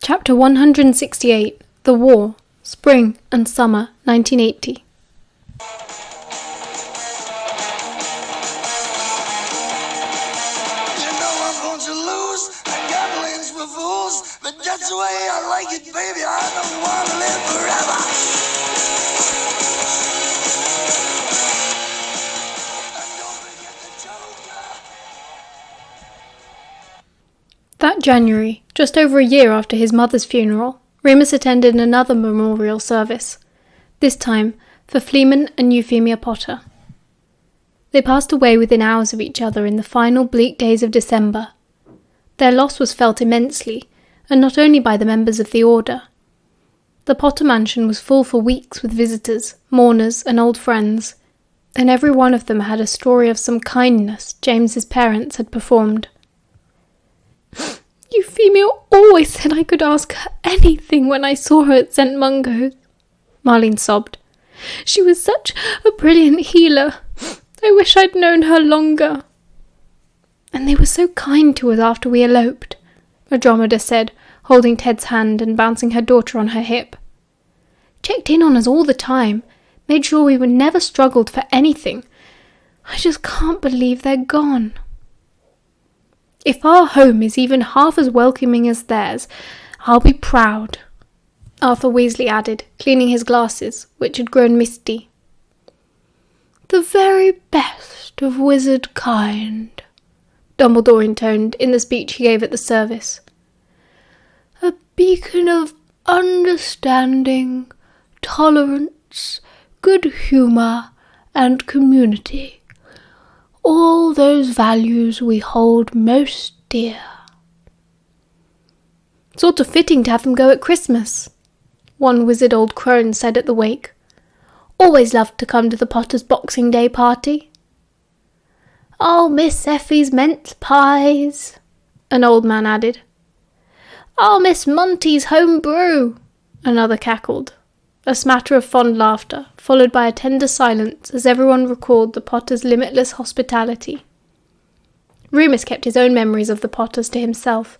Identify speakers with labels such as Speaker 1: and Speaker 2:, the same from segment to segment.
Speaker 1: Chapter 168, The War, Spring and Summer, 1980.
Speaker 2: But that's the way I like it, baby. I don't want to live forever. And don't forget the joker.
Speaker 1: That January, just over a year after his mother's funeral, Remus attended another memorial service, this time for Fleeman and Euphemia Potter. They passed away within hours of each other in the final bleak days of December. Their loss was felt immensely, and not only by the members of the order. The Potter mansion was full for weeks with visitors, mourners, and old friends, and every one of them had a story of some kindness James's parents had performed. Euphemia always said I could ask her anything when I saw her at St. Mungo's, Marlene sobbed. She was such a brilliant healer. I wish I'd known her longer. And they were so kind to us after we eloped, Andromeda said, holding Ted's hand and bouncing her daughter on her hip. Checked in on us all the time, made sure we never struggled for anything. I just can't believe they're gone. If our home is even half as welcoming as theirs, I'll be proud, Arthur Weasley added, cleaning his glasses, which had grown misty. The very best of wizard kind, Dumbledore intoned in the speech he gave at the service. A beacon of understanding, tolerance, good humour, and community. All those values we hold most dear. Sort of fitting to have them go at Christmas, one wizard old crone said at the wake. Always loved to come to the Potters' Boxing Day party. I'll miss Effie's mince pies, an old man added. I'll miss Monty's home brew, another cackled. A smatter of fond laughter, followed by a tender silence as everyone recalled the Potters' limitless hospitality. Remus kept his own memories of the Potters to himself,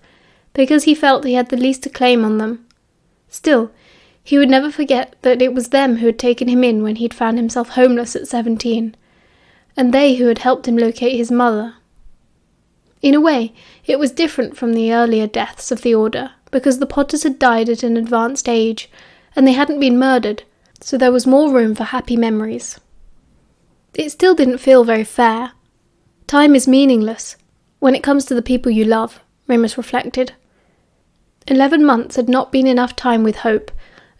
Speaker 1: because he felt he had the least to claim on them. Still, he would never forget that it was them who had taken him in when he'd found himself homeless at 17, and they who had helped him locate his mother. In a way, it was different from the earlier deaths of the Order, because the Potters had died at an advanced age, and they hadn't been murdered, so there was more room for happy memories. It still didn't feel very fair. Time is meaningless, when it comes to the people you love, Remus reflected. 11 months had not been enough time with Hope,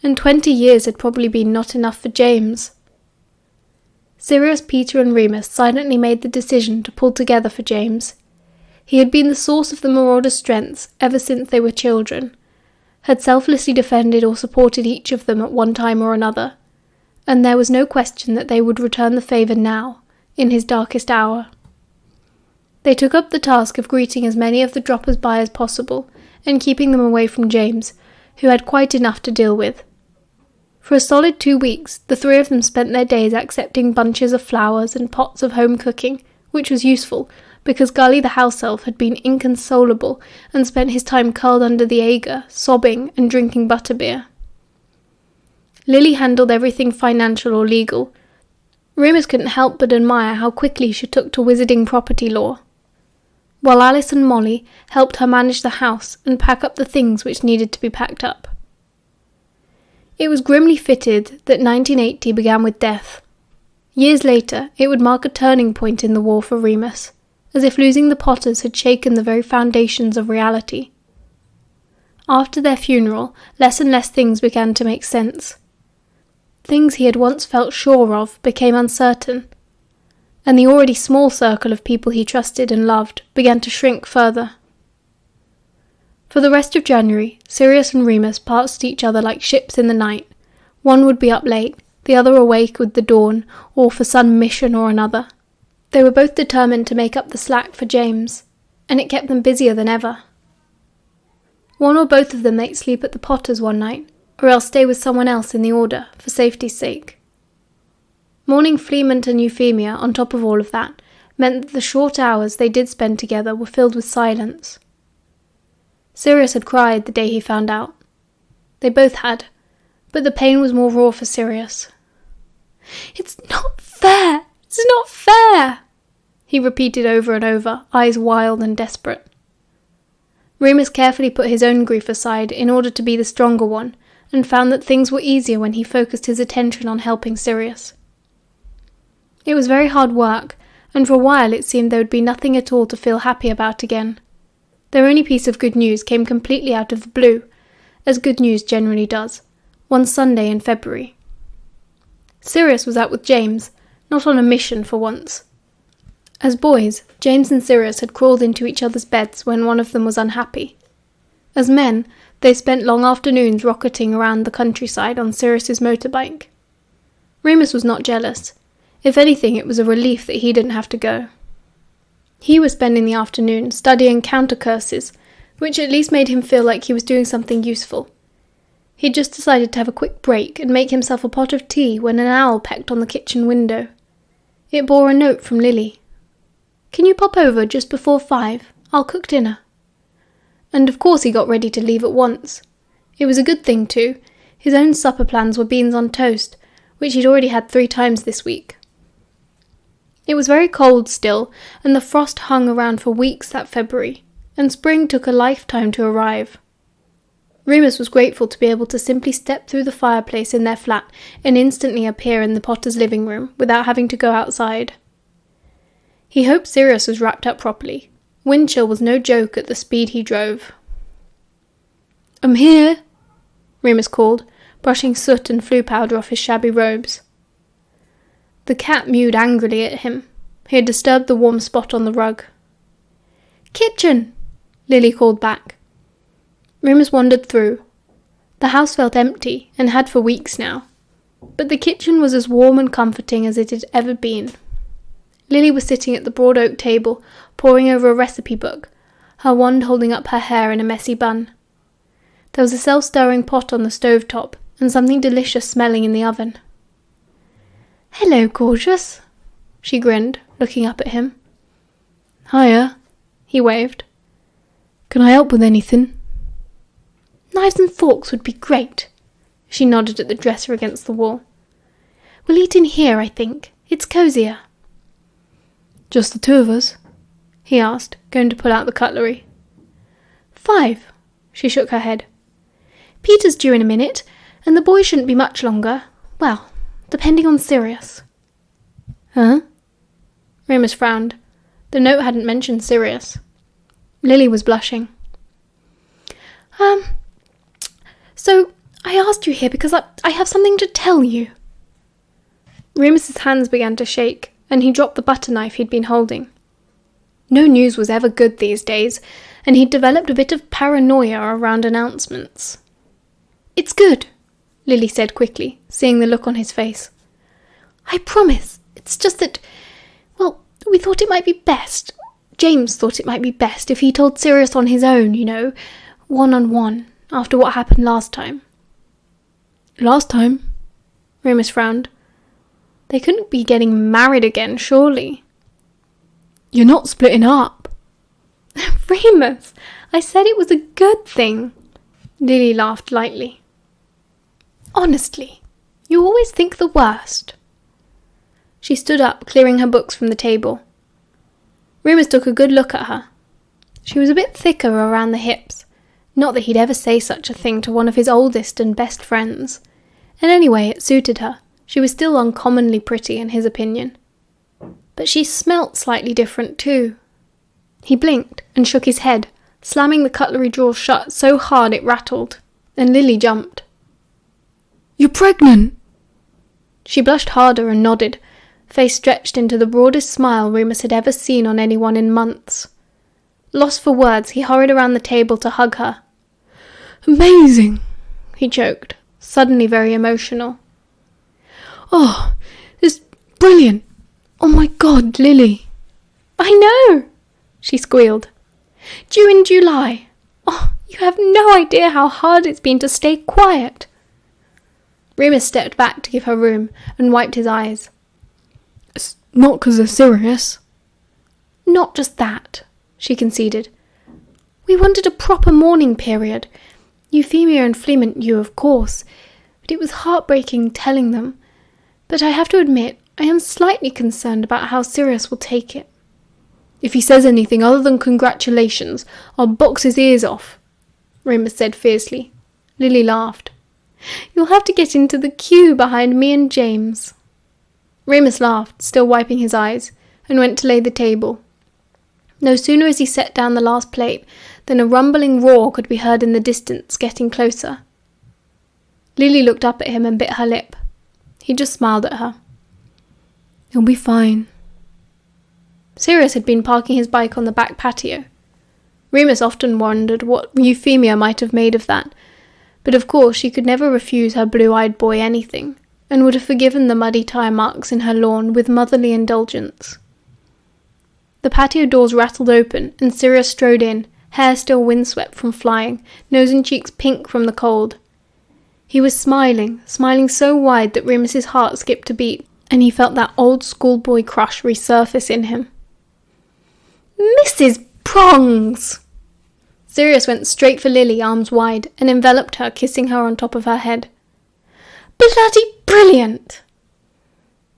Speaker 1: and 20 years had probably been not enough for James. Sirius, Peter and Remus silently made the decision to pull together for James. He had been the source of the Marauders' strengths ever since they were children, had selflessly defended or supported each of them at one time or another, and there was no question that they would return the favour now, in his darkest hour. They took up the task of greeting as many of the droppers by as possible, and keeping them away from James, who had quite enough to deal with. For a solid 2 weeks, the three of them spent their days accepting bunches of flowers and pots of home cooking, which was useful, because Gully the house elf had been inconsolable and spent his time curled under the Ager, sobbing and drinking butterbeer. Lily handled everything financial or legal. Remus couldn't help but admire how quickly she took to wizarding property law, while Alice and Molly helped her manage the house and pack up the things which needed to be packed up. It was grimly fitted that 1980 began with death. Years later, it would mark a turning point in the war for Remus, as if losing the Potters had shaken the very foundations of reality. After their funeral, less and less things began to make sense. Things he had once felt sure of became uncertain, and the already small circle of people he trusted and loved began to shrink further. For the rest of January, Sirius and Remus passed each other like ships in the night. One would be up late, the other awake with the dawn, or for some mission or another. They were both determined to make up the slack for James, and it kept them busier than ever. One or both of them might sleep at the Potters one night, or else stay with someone else in the Order, for safety's sake. Mourning Fleeman and Euphemia, on top of all of that, meant that the short hours they did spend together were filled with silence. Sirius had cried the day he found out. They both had, but the pain was more raw for Sirius. "It's not fair! It's not fair!" he repeated over and over, eyes wild and desperate. Remus carefully put his own grief aside in order to be the stronger one, and found that things were easier when he focused his attention on helping Sirius. It was very hard work, and for a while it seemed there would be nothing at all to feel happy about again. Their only piece of good news came completely out of the blue, as good news generally does, one Sunday in February. Sirius was out with James, not on a mission for once. As boys, James and Sirius had crawled into each other's beds when one of them was unhappy. As men, they spent long afternoons rocketing around the countryside on Sirius's motorbike. Remus was not jealous. If anything, it was a relief that he didn't have to go. He was spending the afternoon studying counter curses, which at least made him feel like he was doing something useful. He'd just decided to have a quick break and make himself a pot of tea when an owl pecked on the kitchen window. It bore a note from Lily. "Can you pop over just before 5? I'll cook dinner." And of course he got ready to leave at once. It was a good thing too. His own supper plans were beans on toast, which he'd already had 3 times this week. It was very cold still, and the frost hung around for weeks that February, and spring took a lifetime to arrive. Remus was grateful to be able to simply step through the fireplace in their flat and instantly appear in the Potters' living room without having to go outside. He hoped Sirius was wrapped up properly. Wind chill was no joke at the speed he drove. "I'm here," Remus called, brushing soot and flue powder off his shabby robes. The cat mewed angrily at him. He had disturbed the warm spot on the rug. "Kitchen!" Lily called back. Remus wandered through. The house felt empty, and had for weeks now, but the kitchen was as warm and comforting as it had ever been. Lily was sitting at the broad oak table, poring over a recipe book, her wand holding up her hair in a messy bun. There was a self-stirring pot on the stove top, and something delicious smelling in the oven. "Hello, gorgeous," she grinned, looking up at him. "Hiya," he waved. "Can I help with anything?" "Knives and forks would be great." She nodded at the dresser against the wall. "We'll eat in here, I think. It's cosier." "Just the 2 of us?" he asked, going to pull out the cutlery. 5. She shook her head. "Peter's due in a minute, and the boy shouldn't be much longer. Well, depending on Sirius." "Huh?" Remus frowned. The note hadn't mentioned Sirius. Lily was blushing. So I asked you here because I have something to tell you." Remus's hands began to shake, and he dropped the butter knife he'd been holding. No news was ever good these days, and he'd developed a bit of paranoia around announcements. "It's good," Lily said quickly, seeing the look on his face. "I promise. It's just that, well, we thought it might be best. James thought it might be best if he told Sirius on his own, you know, one-on-one, after what happened last time." "Last time?" Remus frowned. They couldn't be getting married again, surely. "You're not splitting up." "Remus, I said it was a good thing." Lily laughed lightly. "Honestly, you always think the worst." She stood up, clearing her books from the table. Remus took a good look at her. She was a bit thicker around the hips. Not that he'd ever say such a thing to one of his oldest and best friends. And anyway, it suited her. She was still uncommonly pretty in his opinion. But she smelt slightly different too. He blinked and shook his head, slamming the cutlery drawer shut so hard it rattled, and Lily jumped. "You're pregnant!" She blushed harder and nodded, face stretched into the broadest smile Remus had ever seen on anyone in months. Lost for words, he hurried around the table to hug her. "Amazing!" he choked, suddenly very emotional. "Oh, it's brilliant! Oh my God, Lily!" "I know!" she squealed. "Due in July. Oh, you have no idea how hard it's been to stay quiet." Remus stepped back to give her room and wiped his eyes. "It's not 'cause they're serious." "Not just that," she conceded. We wanted a proper mourning period. Euphemia and Fleement knew, of course, but it was heartbreaking telling them. But I have to admit, I am slightly concerned about how Sirius will take it. If he says anything other than congratulations, I'll box his ears off, Remus said fiercely. Lily laughed. You'll have to get into the queue behind me and James. Remus laughed, still wiping his eyes, and went to lay the table. No sooner as he set down the last plate than a rumbling roar could be heard in the distance, getting closer. Lily looked up at him and bit her lip. He just smiled at her. You'll be fine. Sirius had been parking his bike on the back patio. Remus often wondered what Euphemia might have made of that, but of course she could never refuse her blue-eyed boy anything, and would have forgiven the muddy tyre marks in her lawn with motherly indulgence. The patio doors rattled open, and Sirius strode in, hair still windswept from flying, nose and cheeks pink from the cold. He was smiling so wide that Remus's heart skipped a beat, and he felt that old schoolboy crush resurface in him. Mrs. Prongs! Sirius went straight for Lily, arms wide, and enveloped her, kissing her on top of her head. Bloody brilliant!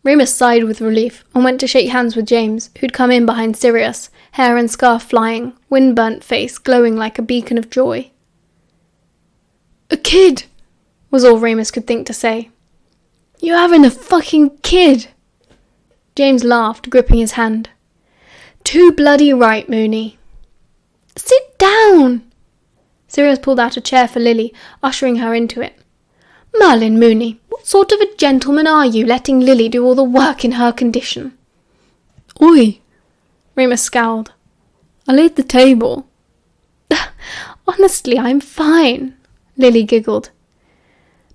Speaker 1: Remus sighed with relief and went to shake hands with James, who'd come in behind Sirius, hair and scarf flying, wind-burnt face glowing like a beacon of joy. A kid! Was all Remus could think to say. You're having a fucking kid! James laughed, gripping his hand. Too bloody right, Mooney. Sit down! Sirius pulled out a chair for Lily, ushering her into it. Merlin Mooney, what sort of a gentleman are you, letting Lily do all the work in her condition? Oi! Remus scowled. I laid the table. Honestly, I'm fine, Lily giggled.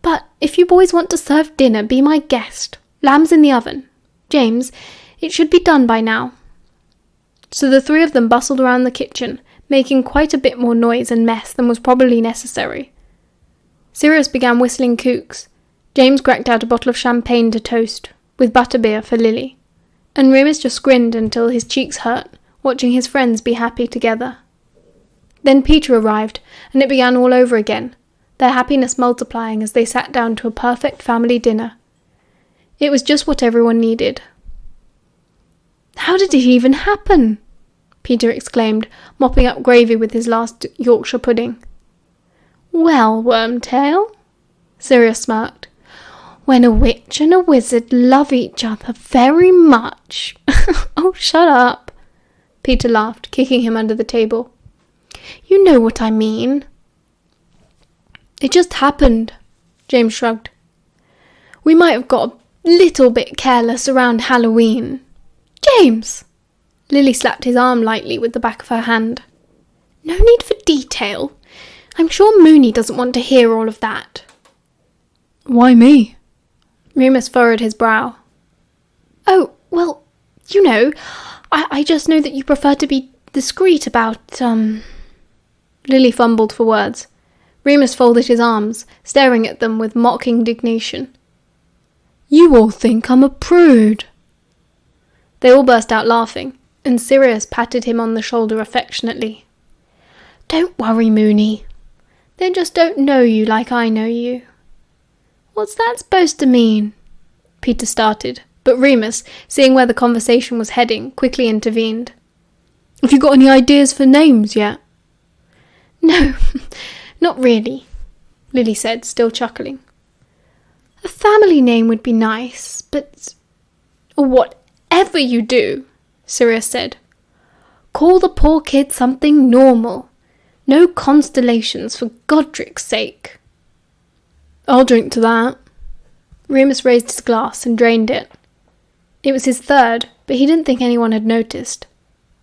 Speaker 1: But if you boys want to serve dinner, be my guest. Lamb's in the oven. James, it should be done by now. So the three of them bustled around the kitchen, making quite a bit more noise and mess than was probably necessary. Sirius began whistling kooks. James cracked out a bottle of champagne to toast, with butterbeer for Lily. And Remus just grinned until his cheeks hurt, watching his friends be happy together. Then Peter arrived, and it began all over again, their happiness multiplying as they sat down to a perfect family dinner. It was just what everyone needed. How did it even happen? Peter exclaimed, mopping up gravy with his last Yorkshire pudding. Well, Wormtail, Sirius smirked, when a witch and a wizard love each other very much. Oh, shut up, Peter laughed, kicking him under the table. You know what I mean. It just happened, James shrugged. We might have got a little bit careless around Halloween. James! Lily slapped his arm lightly with the back of her hand. No need for detail. I'm sure Mooney doesn't want to hear all of that. Why me? Remus furrowed his brow. Oh, well, you know, I just know that you prefer to be discreet about, Lily fumbled for words. Remus folded his arms, staring at them with mock indignation. You all think I'm a prude. They all burst out laughing, and Sirius patted him on the shoulder affectionately. Don't worry, Mooney. They just don't know you like I know you. What's that supposed to mean? Peter started, but Remus, seeing where the conversation was heading, quickly intervened. Have you got any ideas for names yet? No, not really, Lily said, still chuckling. A family name would be nice, but... Whatever you do, Sirius said. Call the poor kid something normal. No constellations, for Godric's sake. I'll drink to that. Remus raised his glass and drained it. It was his third, but he didn't think anyone had noticed.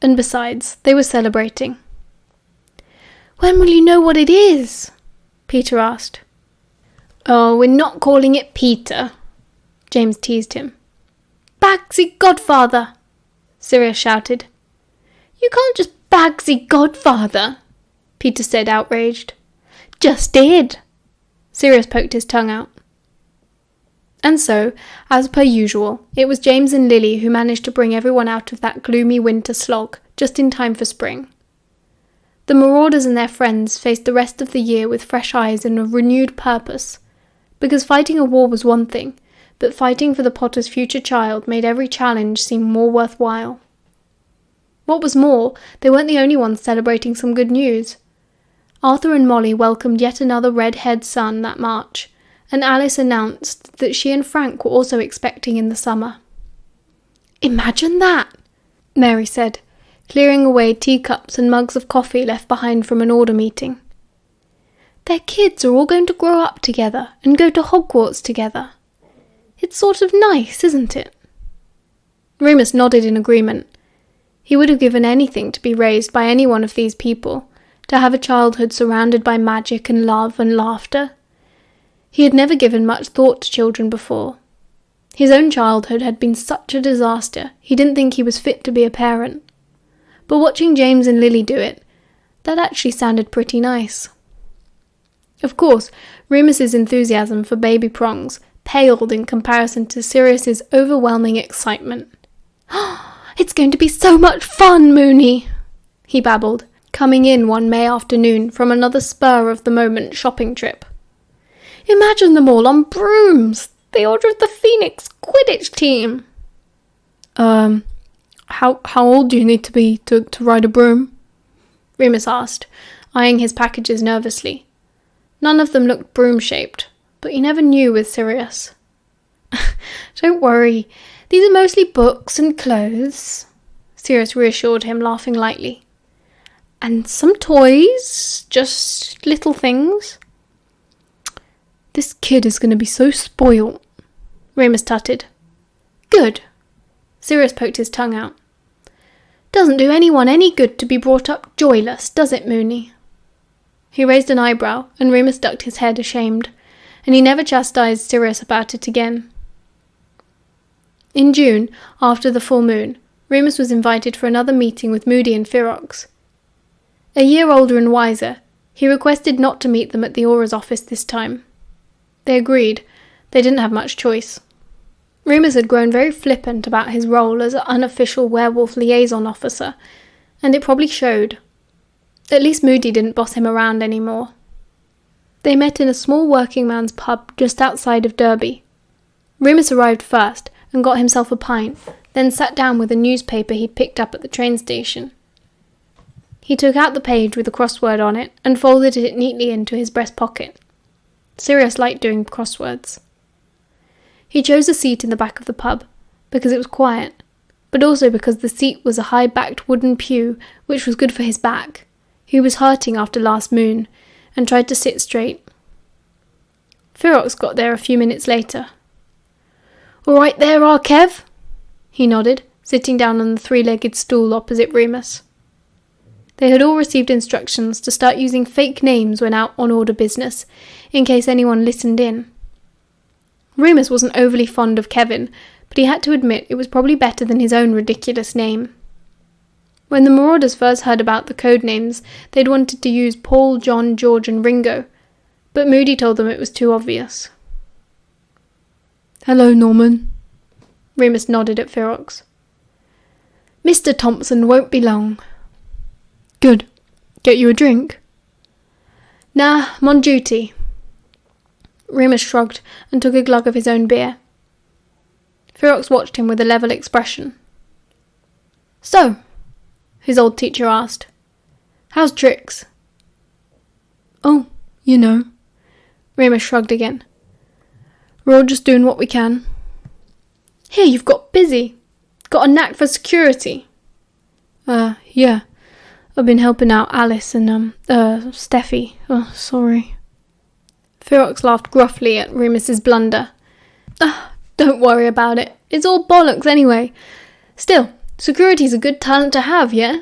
Speaker 1: And besides, they were celebrating. When will you know what it is? Peter asked. Oh, we're not calling it Peter, James teased him. Bagsy Godfather, Sirius shouted. You can't just Bagsy Godfather, Peter said, outraged. Just did. Sirius poked his tongue out. And so, as per usual, it was James and Lily who managed to bring everyone out of that gloomy winter slog just in time for spring. The marauders and their friends faced the rest of the year with fresh eyes and a renewed purpose, because fighting a war was one thing, but fighting for the Potter's future child made every challenge seem more worthwhile. What was more, they weren't the only ones celebrating some good news. Arthur and Molly welcomed yet another red-haired son that March, and Alice announced that she and Frank were also expecting in the summer. "Imagine that," Mary said, clearing away teacups and mugs of coffee left behind from an order meeting. "Their kids are all going to grow up together and go to Hogwarts together. It's sort of nice, isn't it?" Remus nodded in agreement. He would have given anything to be raised by any one of these people, to have a childhood surrounded by magic and love and laughter. He had never given much thought to children before. His own childhood had been such a disaster, he didn't think he was fit to be a parent. But watching James and Lily do it, that actually sounded pretty nice. Of course, Remus's enthusiasm for baby prongs paled in comparison to Sirius's overwhelming excitement. "It's going to be so much fun, Moony," he babbled, coming in one May afternoon from another spur-of-the-moment shopping trip. "Imagine them all on brooms, the Order of the Phoenix Quidditch team." How old do you need to be to ride a broom?" Remus asked, eyeing his packages nervously. None of them looked broom-shaped, but you never knew with Sirius. "Don't worry, these are mostly books and clothes," Sirius reassured him, laughing lightly. "And some toys, just little things." "This kid is going to be so spoilt," Remus tutted. "Good." Sirius poked his tongue out. "Doesn't do anyone any good to be brought up joyless, does it, Moony?" He raised an eyebrow, and Remus ducked his head ashamed, and he never chastised Sirius about it again. In June, after the full moon, Remus was invited for another meeting with Moody and Ferox. A year older and wiser, he requested not to meet them at the Aura's office this time. They agreed. They didn't have much choice. Remus had grown very flippant about his role as an unofficial werewolf liaison officer, and it probably showed. At least Moody didn't boss him around anymore. They met in a small working man's pub just outside of Derby. Remus arrived first and got himself a pint, then sat down with a newspaper he'd picked up at the train station. He took out the page with a crossword on it and folded it neatly into his breast pocket. Sirius liked doing crosswords. He chose a seat in the back of the pub, because it was quiet, but also because the seat was a high-backed wooden pew, which was good for his back. He was hurting after last moon, and tried to sit straight. Ferox got there a few minutes later. "All right there, Kev?" he nodded, sitting down on the three-legged stool opposite Remus. They had all received instructions to start using fake names when out on order business, in case anyone listened in. Remus wasn't overly fond of Kevin, but he had to admit it was probably better than his own ridiculous name. When the Marauders first heard about the code names, they'd wanted to use Paul, John, George and Ringo, but Moody told them it was too obvious. "Hello, Norman." Remus nodded at Ferox. "Mr. Thompson won't be long." "Good. Get you a drink?" "Nah, I'm on duty." Remus shrugged and took a glug of his own beer. Ferox watched him with a level expression. "So," his old teacher asked, "how's tricks?" "Oh, you know." Remus shrugged again. "We're all just doing what we can." "Here, you've got busy. Got a knack for security." Yeah. I've been helping out Alice and, Steffi. Oh, sorry." Ferox laughed gruffly at Remus's blunder. Don't worry about it. It's all bollocks anyway. Still, security's a good talent to have, yeah?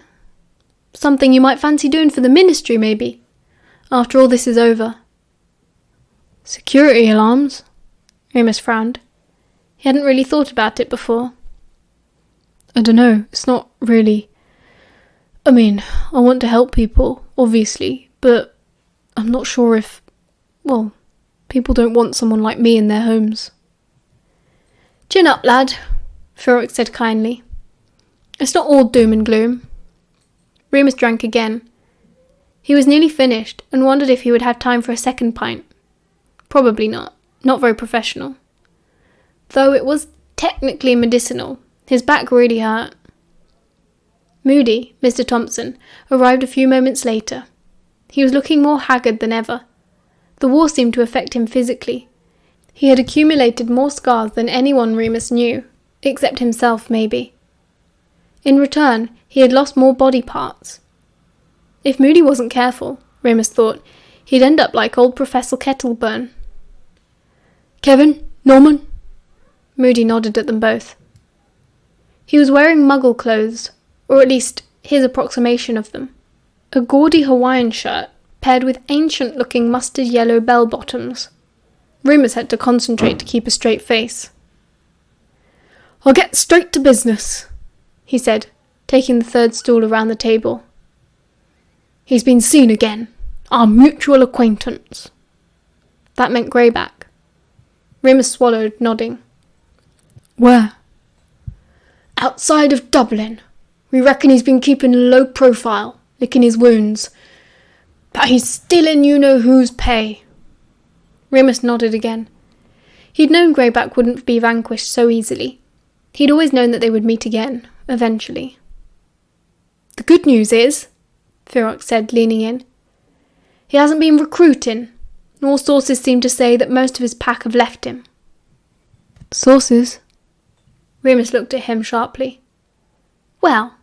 Speaker 1: Something you might fancy doing for the ministry, maybe, after all this is over." "Security alarms?" Remus frowned. He hadn't really thought about it before. "I don't know, it's not really... I mean, I want to help people, obviously, but I'm not sure if... well, people don't want someone like me in their homes." "Chin up, lad," Ferox said kindly. "It's not all doom and gloom." Remus drank again. He was nearly finished and wondered if he would have time for a second pint. Probably not. Not very professional. Though it was technically medicinal, his back really hurt. Moody, Mr. Thompson, arrived a few moments later. He was looking more haggard than ever. The war seemed to affect him physically. He had accumulated more scars than anyone Remus knew, except himself maybe. In return, he had lost more body parts. If Moody wasn't careful, Remus thought, he'd end up like old Professor Kettleburn. "Kevin? Norman?" Moody nodded at them both. He was wearing Muggle clothes, or at least his approximation of them. A gaudy Hawaiian shirt paired with ancient-looking mustard-yellow bell-bottoms. Remus had to concentrate to keep a straight face. "I'll get straight to business," he said, taking the third stool around the table. "He's been seen again. Our mutual acquaintance." That meant Greyback. Remus swallowed, nodding. "Where?" "Outside of Dublin. We reckon he's been keeping a low profile, licking his wounds. But he's stealing you-know-whose pay." Remus nodded again. He'd known Greyback wouldn't be vanquished so easily. He'd always known that they would meet again, eventually. "The good news is," Ferox said, leaning in, "he hasn't been recruiting. All sources seem to say that most of his pack have left him." "Sources?" Remus looked at him sharply. "Well,"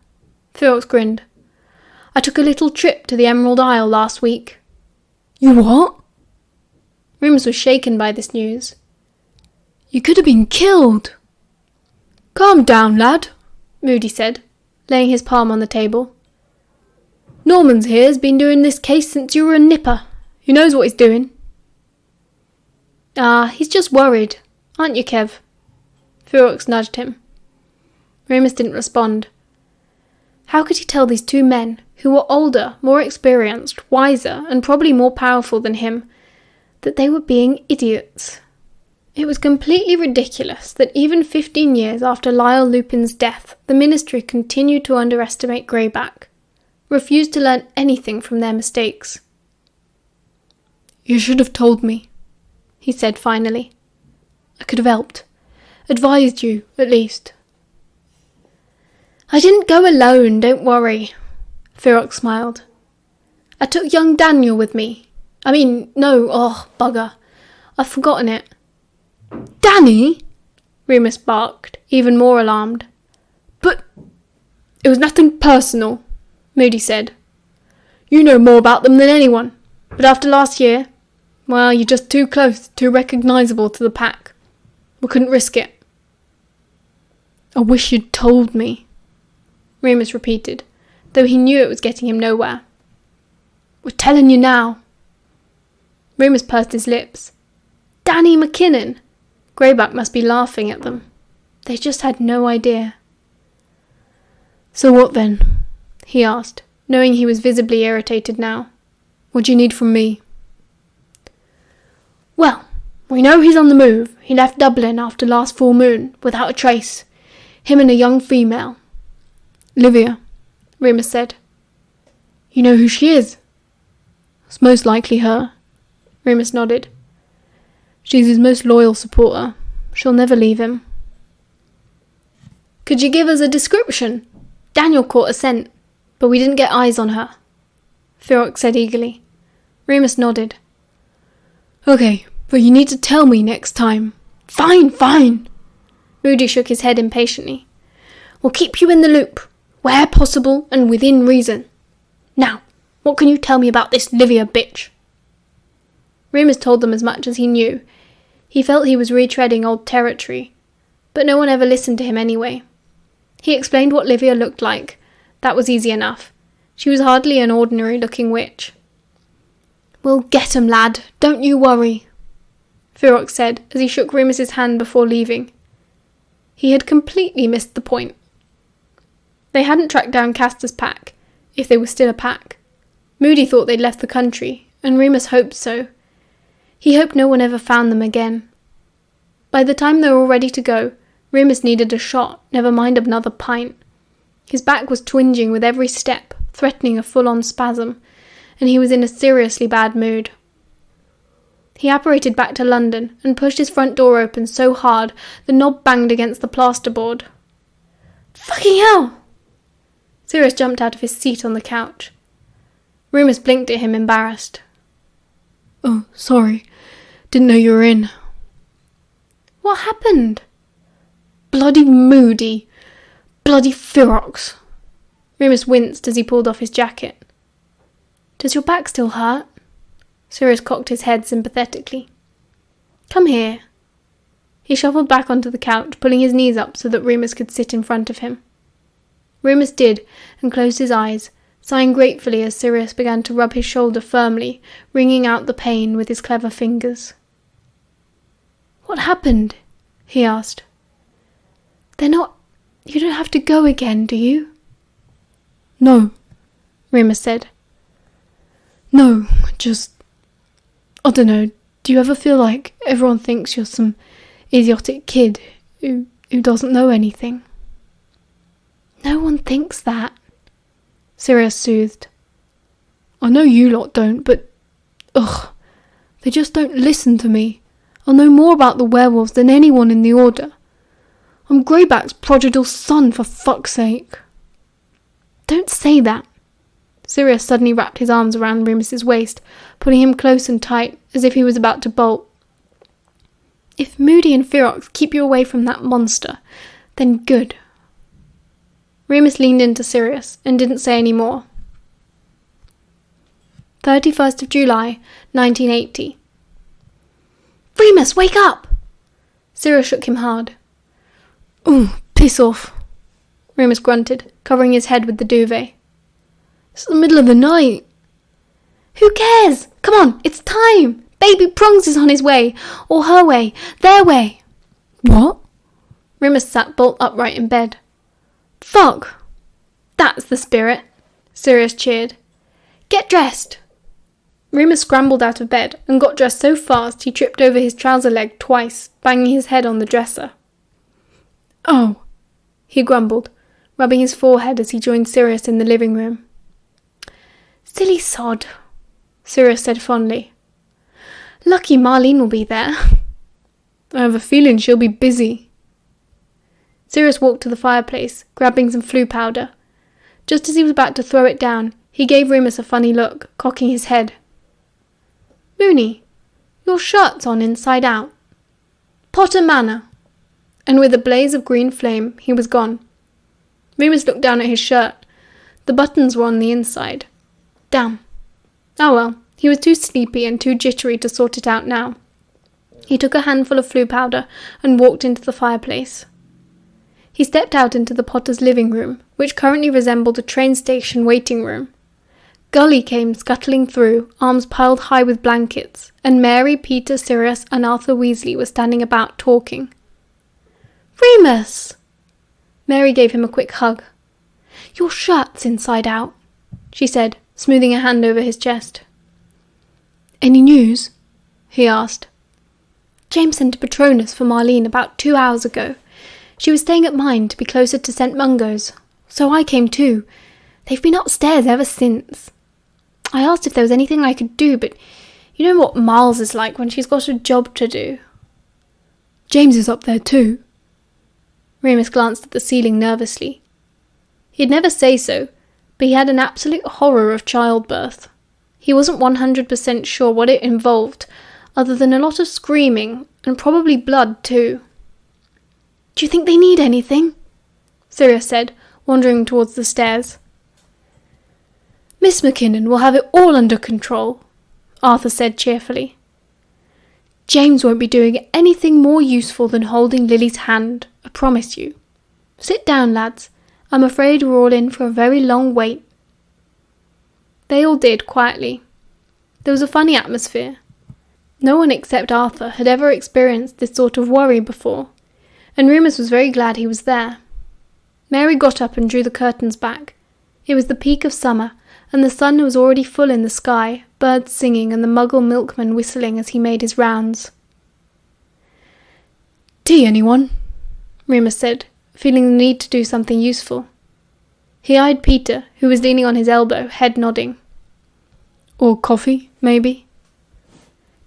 Speaker 1: Ferox grinned, "I took a little trip to the Emerald Isle last week." "You what?" Remus was shaken by this news. "You could have been killed." "Calm down, lad," Moody said, laying his palm on the table. "Norman's here's been doing this case since you were a nipper. He knows what he's doing." He's just worried, aren't you, Kev?" Ferox nudged him. Remus didn't respond. How could he tell these two men, who were older, more experienced, wiser, and probably more powerful than him, that they were being idiots? It was completely ridiculous that even 15 years after Lyle Lupin's death, the Ministry continued to underestimate Greyback, refused to learn anything from their mistakes. "You should have told me," he said finally. "I could have helped. Advised you, at least." "I didn't go alone, don't worry," Ferox smiled. "I took young Daniel with me. Bugger. I've forgotten it." "Danny?" Remus barked, even more alarmed. "But it was nothing personal," Moody said. "You know more about them than anyone. But after last year, well, you're just too close, too recognisable to the pack. We couldn't risk it." "I wish you'd told me," Remus repeated, though he knew it was getting him nowhere. "We're telling you now." Remus pursed his lips. Danny McKinnon! Greyback must be laughing at them. They just had no idea. "So what then?" he asked, knowing he was visibly irritated now. "What do you need from me?" "Well, we know he's on the move. He left Dublin after last full moon, without a trace. Him and a young female." "Livia," Remus said. "You know who she is?" "It's most likely her." Remus nodded. "She's his most loyal supporter. She'll never leave him." "Could you give us a description? Daniel caught a scent, but we didn't get eyes on her," Ferox said eagerly. Remus nodded. "Okay, but you need to tell me next time." Fine. Moody shook his head impatiently. "We'll keep you in the loop, where possible and within reason. Now, what can you tell me about this Livia bitch?" Remus told them as much as he knew. He felt he was retreading old territory, but no one ever listened to him anyway. He explained what Livia looked like. That was easy enough. She was hardly an ordinary-looking witch. "We'll get 'em, lad. Don't you worry," Ferox said as he shook Remus's hand before leaving. He had completely missed the point. They hadn't tracked down Castor's pack, if they were still a pack. Moody thought they'd left the country, and Remus hoped so. He hoped no one ever found them again. By the time they were all ready to go, Remus needed a shot, never mind another pint. His back was twinging with every step, threatening a full-on spasm, and he was in a seriously bad mood. He apparated back to London and pushed his front door open so hard the knob banged against the plasterboard. "Fucking hell!" Sirius jumped out of his seat on the couch. Remus blinked at him, embarrassed. "Oh, sorry. Didn't know you were in." "What happened?" "Bloody Moody. Bloody Ferox." Remus winced as he pulled off his jacket. "Does your back still hurt?" Sirius cocked his head sympathetically. "Come here." He shuffled back onto the couch, pulling his knees up so that Remus could sit in front of him. Remus did, and closed his eyes, sighing gratefully as Sirius began to rub his shoulder firmly, wringing out the pain with his clever fingers. "What happened?" he asked. You don't have to go again, do you?" "No," Remus said. "No, I don't know, do you ever feel like everyone thinks you're some idiotic kid who doesn't know anything?" "No one thinks that," Sirius soothed. "I know you lot don't, but they just don't listen to me. I'll know more about the werewolves than anyone in the Order. I'm Greyback's prodigal son, for fuck's sake." "Don't say that." Sirius suddenly wrapped his arms around Remus's waist, pulling him close and tight, as if he was about to bolt. "If Moody and Ferox keep you away from that monster, then good." Remus leaned into Sirius and didn't say any more. 31st of July, 1980. "Remus, wake up!" Sirius shook him hard. "Oh, piss off," Remus grunted, covering his head with the duvet. "It's the middle of the night." "Who cares? Come on, it's time! Baby Prongs is on his way, or her way, their way." "What?" Remus sat bolt upright in bed. "Fuck! That's the spirit," Sirius cheered. "Get dressed." Remus scrambled out of bed and got dressed so fast he tripped over his trouser leg twice, banging his head on the dresser. "Oh," he grumbled, rubbing his forehead as he joined Sirius in the living room. "Silly sod," Sirius said fondly. "Lucky Marlene will be there." "I have a feeling she'll be busy." Sirius walked to the fireplace, grabbing some flue powder. Just as he was about to throw it down, he gave Remus a funny look, cocking his head. "Mooney, your shirt's on inside out." "Potter Manor." And with a blaze of green flame, he was gone. Remus looked down at his shirt. The buttons were on the inside. Damn. Oh well, he was too sleepy and too jittery to sort it out now. He took a handful of flue powder and walked into the fireplace. He stepped out into the Potters' living room, which currently resembled a train station waiting room. Gully came scuttling through, arms piled high with blankets, and Mary, Peter, Sirius, and Arthur Weasley were standing about talking. "Remus!" Mary gave him a quick hug. "Your shirt's inside out," she said, smoothing a hand over his chest. "Any news?" he asked. "James sent a Patronus for Marlene about 2 hours ago. She was staying at mine to be closer to St. Mungo's, so I came too. They've been upstairs ever since. I asked if there was anything I could do, but you know what Miles is like when she's got a job to do." "James is up there too." Remus glanced at the ceiling nervously. He'd never say so, but he had an absolute horror of childbirth. He wasn't 100% sure what it involved, other than a lot of screaming, and probably blood too. "Do you think they need anything?" Sirius said, wandering towards the stairs. "Miss McKinnon will have it all under control," Arthur said cheerfully. "James won't be doing anything more useful than holding Lily's hand, I promise you. Sit down, lads. I'm afraid we're all in for a very long wait." They all did, quietly. There was a funny atmosphere. No one except Arthur had ever experienced this sort of worry before, and Remus was very glad he was there. Mary got up and drew the curtains back. It was the peak of summer, and the sun was already full in the sky, birds singing and the Muggle milkman whistling as he made his rounds. "Tea, anyone?" Remus said, feeling the need to do something useful. He eyed Peter, who was leaning on his elbow, head nodding. Or coffee, maybe.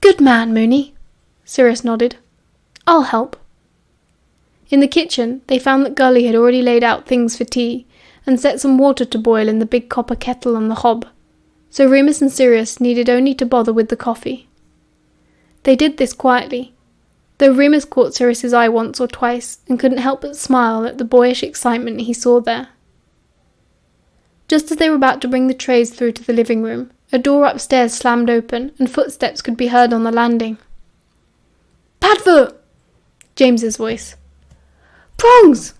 Speaker 1: Good man, Mooney. Sirius nodded. I'll help. In the kitchen, they found that Gully had already laid out things for tea and set some water to boil in the big copper kettle on the hob, so Remus and Sirius needed only to bother with the coffee. They did this quietly, though Remus caught Sirius's eye once or twice and couldn't help but smile at the boyish excitement he saw there. Just as they were about to bring the trays through to the living room, a door upstairs slammed open and footsteps could be heard on the landing. Padfoot! James's voice. Prongs!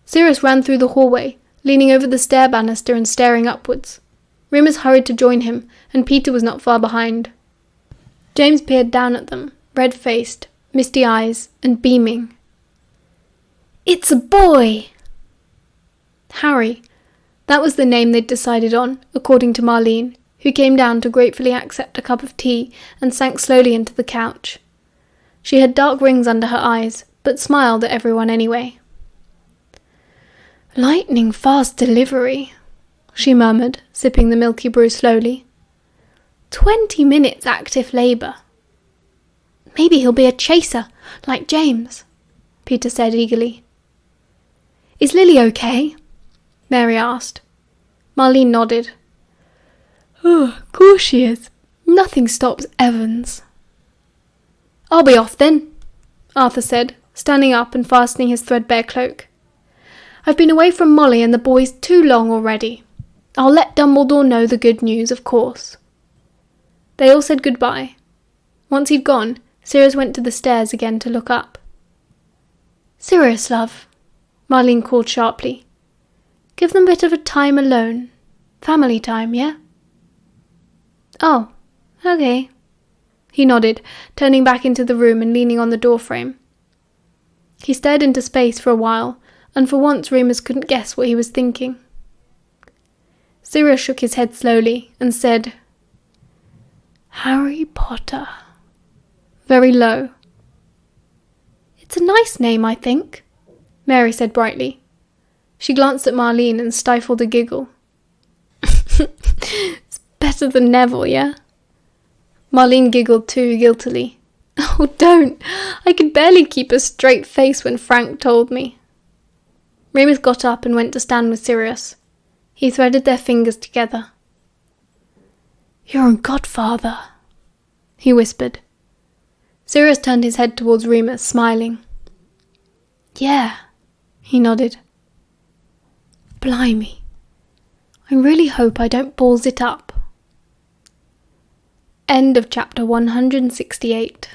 Speaker 1: Sirius ran through the hallway, leaning over the stair banister and staring upwards. Remus hurried to join him, and Peter was not far behind. James peered down at them, red-faced, misty eyes, and beaming. It's a boy! Harry. That was the name they'd decided on, according to Marlene, who came down to gratefully accept a cup of tea and sank slowly into the couch. She had dark rings under her eyes, but smiled at everyone anyway. Lightning-fast delivery, she murmured, sipping the milky brew slowly. 20 minutes active labour. Maybe he'll be a chaser, like James, Peter said eagerly. Is Lily okay? Mary asked. Marlene nodded. Oh, of course she is. Nothing stops Evans. I'll be off then, Arthur said, standing up and fastening his threadbare cloak. I've been away from Molly and the boys too long already. I'll let Dumbledore know the good news, of course. They all said goodbye. Once he'd gone, Sirius went to the stairs again to look up. Sirius, love, Marlene called sharply. Give them a bit of a time alone. Family time, yeah? Oh, okay. He nodded, turning back into the room and leaning on the doorframe. He stared into space for a while, and for once Remus couldn't guess what he was thinking. Sirius shook his head slowly and said, Harry Potter. Very low. It's a nice name, I think, Mary said brightly. She glanced at Marlene and stifled a giggle. It's better than Neville, yeah? Marlene giggled too, guiltily. Oh, don't! I could barely keep a straight face when Frank told me. Remus got up and went to stand with Sirius. He threaded their fingers together. You're a godfather, he whispered. Sirius turned his head towards Remus, smiling. Yeah, he nodded. Blimey. I really hope I don't balls it up. End of chapter 168.